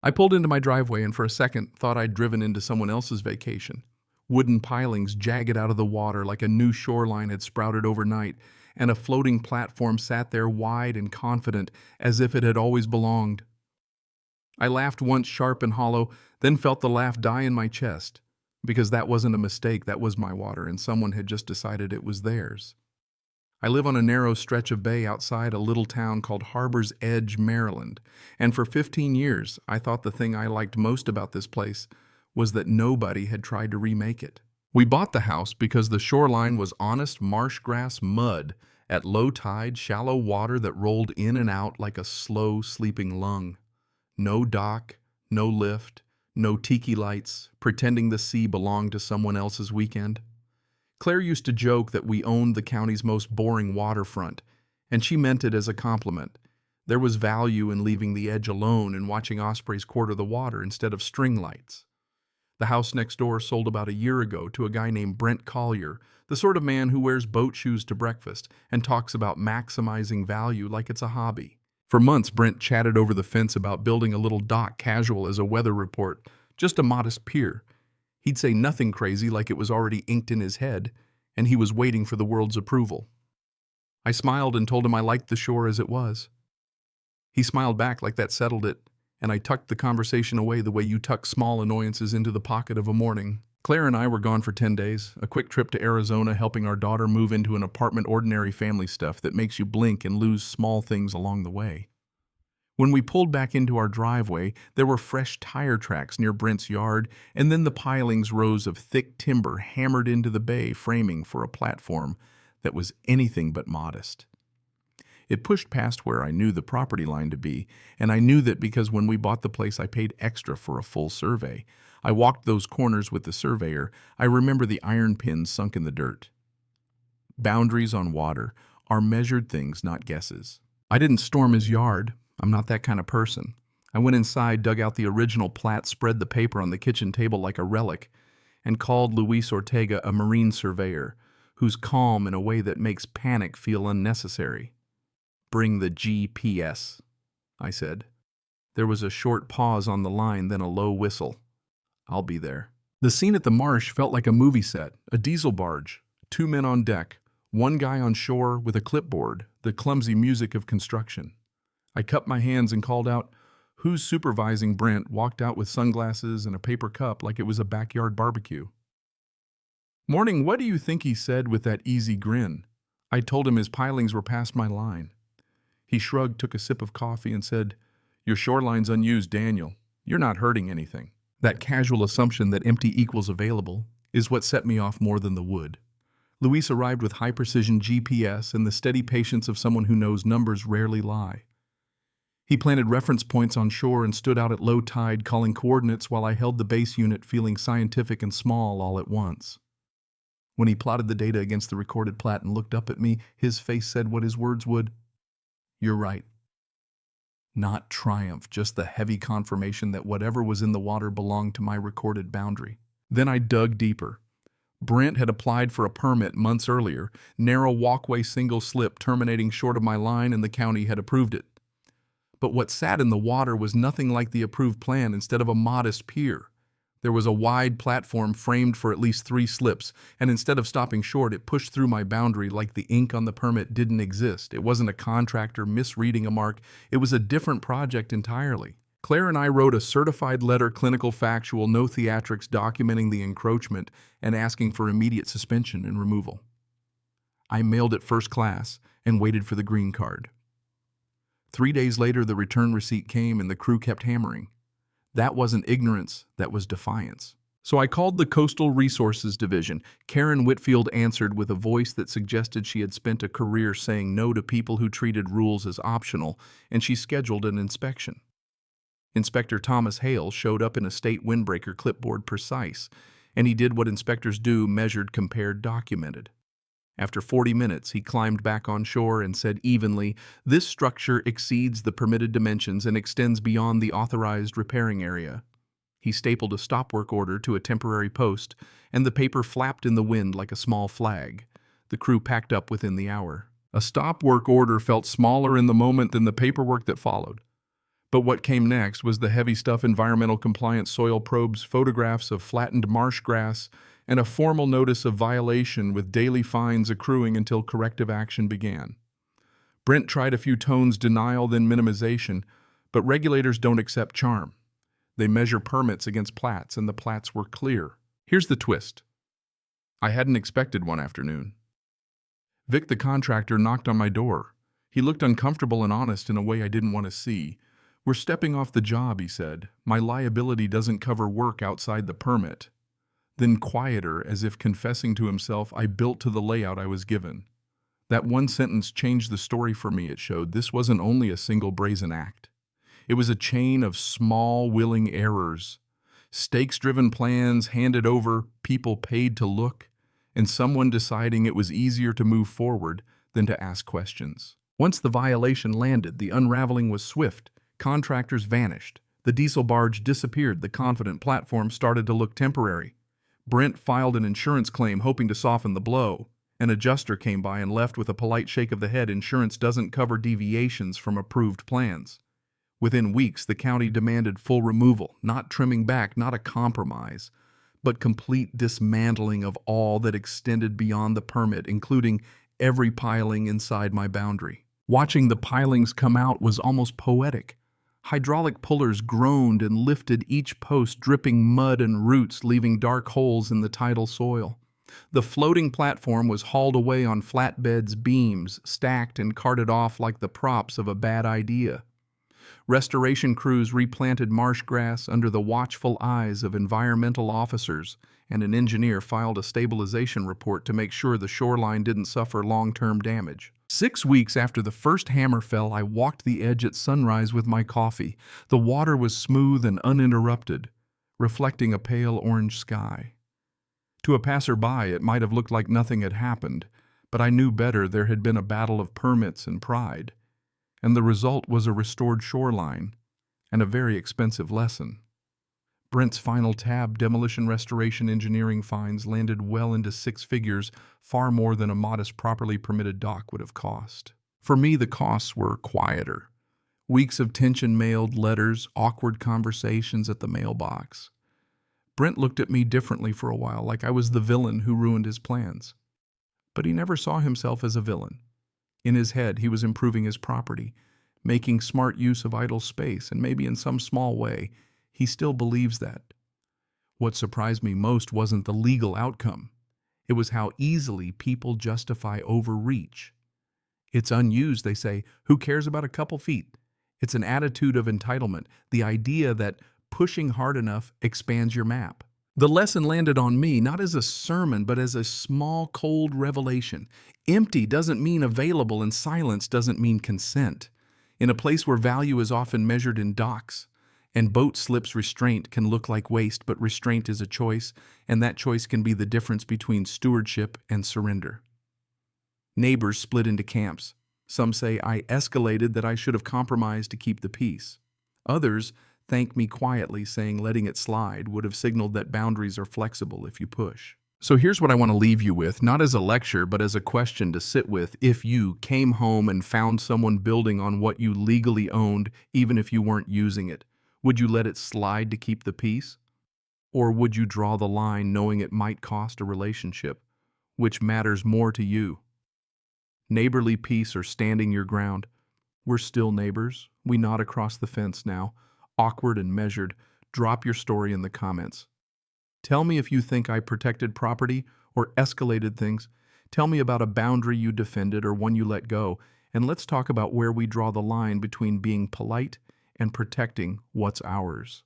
I pulled into my driveway and for a second thought I'd driven into someone else's vacation. Wooden pilings jagged out of the water like a new shoreline had sprouted overnight, and a floating platform sat there wide and confident as if it had always belonged. I laughed once sharp and hollow, then felt the laugh die in my chest. Because that wasn't a mistake, that was my water, and someone had just decided it was theirs. I live on a narrow stretch of bay outside a little town called Harbor's Edge, Maryland, and for 15 years I thought the thing I liked most about this place was that nobody had tried to remake it. We bought the house because the shoreline was honest marsh grass mud at low tide, shallow water that rolled in and out like a slow, sleeping lung. No dock, no lift, no tiki lights, pretending the sea belonged to someone else's weekend. Claire used to joke that we owned the county's most boring waterfront, and she meant it as a compliment. There was value in leaving the edge alone and watching ospreys quarter the water instead of string lights. The house next door sold about a year ago to a guy named Brent Collier, the sort of man who wears boat shoes to breakfast and talks about maximizing value like it's a hobby. For months, Brent chatted over the fence about building a little dock casual as a weather report, just a modest pier. He'd say nothing crazy like it was already inked in his head, and he was waiting for the world's approval. I smiled and told him I liked the shore as it was. He smiled back like that settled it, and I tucked the conversation away the way you tuck small annoyances into the pocket of a morning. Claire and I were gone for 10 days, a quick trip to Arizona helping our daughter move into an apartment, ordinary family stuff that makes you blink and lose small things along the way. When we pulled back into our driveway, there were fresh tire tracks near Brent's yard, and then the pilings rows of thick timber hammered into the bay framing for a platform that was anything but modest. It pushed past where I knew the property line to be, and I knew that because when we bought the place I paid extra for a full survey. I walked those corners with the surveyor. I remember the iron pins sunk in the dirt. Boundaries on water are measured things, not guesses. I didn't storm his yard. I'm not that kind of person. I went inside, dug out the original plat, spread the paper on the kitchen table like a relic, and called Luis Ortega a marine surveyor, who's calm in a way that makes panic feel unnecessary. "Bring the GPS," I said. There was a short pause on the line, then a low whistle. "I'll be there." The scene at the marsh felt like a movie set, a diesel barge, 2 men on deck, one guy on shore with a clipboard, the clumsy music of construction. I cupped my hands and called out, "Who's supervising?" Brent walked out with sunglasses and a paper cup like it was a backyard barbecue. "Morning, what do you think?" he said with that easy grin. I told him his pilings were past my line. He shrugged, took a sip of coffee, and said, "Your shoreline's unused, Daniel. You're not hurting anything." That casual assumption that empty equals available is what set me off more than the wood. Luis arrived with high-precision GPS and the steady patience of someone who knows numbers rarely lie. He planted reference points on shore and stood out at low tide calling coordinates while I held the base unit feeling scientific and small all at once. When he plotted the data against the recorded plat and looked up at me, his face said what his words would. "You're right." Not triumph, just the heavy confirmation that whatever was in the water belonged to my recorded boundary. Then I dug deeper. Brent had applied for a permit months earlier, narrow walkway single slip terminating short of my line, and the county had approved it. But what sat in the water was nothing like the approved plan. Instead of a modest pier, there was a wide platform framed for at least 3 slips, and instead of stopping short, it pushed through my boundary like the ink on the permit didn't exist. It wasn't a contractor misreading a mark. It was a different project entirely. Claire and I wrote a certified letter, clinical, factual, no theatrics, documenting the encroachment and asking for immediate suspension and removal. I mailed it first class and waited for the green card. 3 days later, the return receipt came and the crew kept hammering. That wasn't ignorance, that was defiance. So I called the Coastal Resources Division. Karen Whitfield answered with a voice that suggested she had spent a career saying no to people who treated rules as optional, and she scheduled an inspection. Inspector Thomas Hale showed up in a state windbreaker clipboard precise, and he did what inspectors do, measured, compared, documented. After 40 minutes, he climbed back on shore and said evenly, "This structure exceeds the permitted dimensions and extends beyond the authorized repairing area." He stapled a stop work order to a temporary post, and the paper flapped in the wind like a small flag. The crew packed up within the hour. A stop work order felt smaller in the moment than the paperwork that followed. But what came next was the heavy stuff: environmental compliance soil probes, photographs of flattened marsh grass, and a formal notice of violation with daily fines accruing until corrective action began. Brent tried a few tones: denial, then minimization, but regulators don't accept charm. They measure permits against plats, and the plats were clear. Here's the twist. I hadn't expected one afternoon. Vic, the contractor, knocked on my door. He looked uncomfortable and honest in a way I didn't want to see. "We're stepping off the job," he said. "My liability doesn't cover work outside the permit." Then, quieter, as if confessing to himself, "I built to the layout I was given." That one sentence changed the story for me. It showed this wasn't only a single brazen act. It was a chain of small, willing errors. Stakes-driven plans handed over, people paid to look, and someone deciding it was easier to move forward than to ask questions. Once the violation landed, the unraveling was swift. Contractors vanished. The diesel barge disappeared. The confident platform started to look temporary. Brent filed an insurance claim, hoping to soften the blow. An adjuster came by and left with a polite shake of the head. Insurance doesn't cover deviations from approved plans. Within weeks, the county demanded full removal, not trimming back, not a compromise, but complete dismantling of all that extended beyond the permit, including every piling inside my boundary. Watching the pilings come out was almost poetic. Hydraulic pullers groaned and lifted each post, dripping mud and roots, leaving dark holes in the tidal soil. The floating platform was hauled away on flatbeds, beams, stacked and carted off like the props of a bad idea. Restoration crews replanted marsh grass under the watchful eyes of environmental officers, and an engineer filed a stabilization report to make sure the shoreline didn't suffer long-term damage. 6 weeks after the first hammer fell, I walked the edge at sunrise with my coffee. The water was smooth and uninterrupted, reflecting a pale orange sky. To a passerby, it might have looked like nothing had happened, but I knew better. There had been a battle of permits and pride, and the result was a restored shoreline and a very expensive lesson. Brent's final tab, demolition restoration engineering fines, landed well into 6 figures, far more than a modest, properly permitted dock would have cost. For me, the costs were quieter. Weeks of tension-mailed letters, awkward conversations at the mailbox. Brent looked at me differently for a while, like I was the villain who ruined his plans. But he never saw himself as a villain. In his head, he was improving his property, making smart use of idle space, and maybe in some small way, he still believes that. What surprised me most wasn't the legal outcome. It was how easily people justify overreach. It's unused, they say. Who cares about a couple feet? It's an attitude of entitlement, the idea that pushing hard enough expands your map. The lesson landed on me, not as a sermon, but as a small, cold revelation. Empty doesn't mean available, and silence doesn't mean consent. In a place where value is often measured in docks, and boat slips, restraint can look like waste, but restraint is a choice, and that choice can be the difference between stewardship and surrender. Neighbors split into camps. Some say I escalated, that I should have compromised to keep the peace. Others thank me quietly, saying letting it slide would have signaled that boundaries are flexible if you push. So here's what I want to leave you with, not as a lecture, but as a question to sit with. If you came home and found someone building on what you legally owned, even if you weren't using it, would you let it slide to keep the peace? Or would you draw the line knowing it might cost a relationship? Which matters more to you? Neighborly peace or standing your ground? We're still neighbors. We nod across the fence now, awkward and measured. Drop your story in the comments. Tell me if you think I protected property or escalated things. Tell me about a boundary you defended or one you let go. And let's talk about where we draw the line between being polite and protecting what's ours.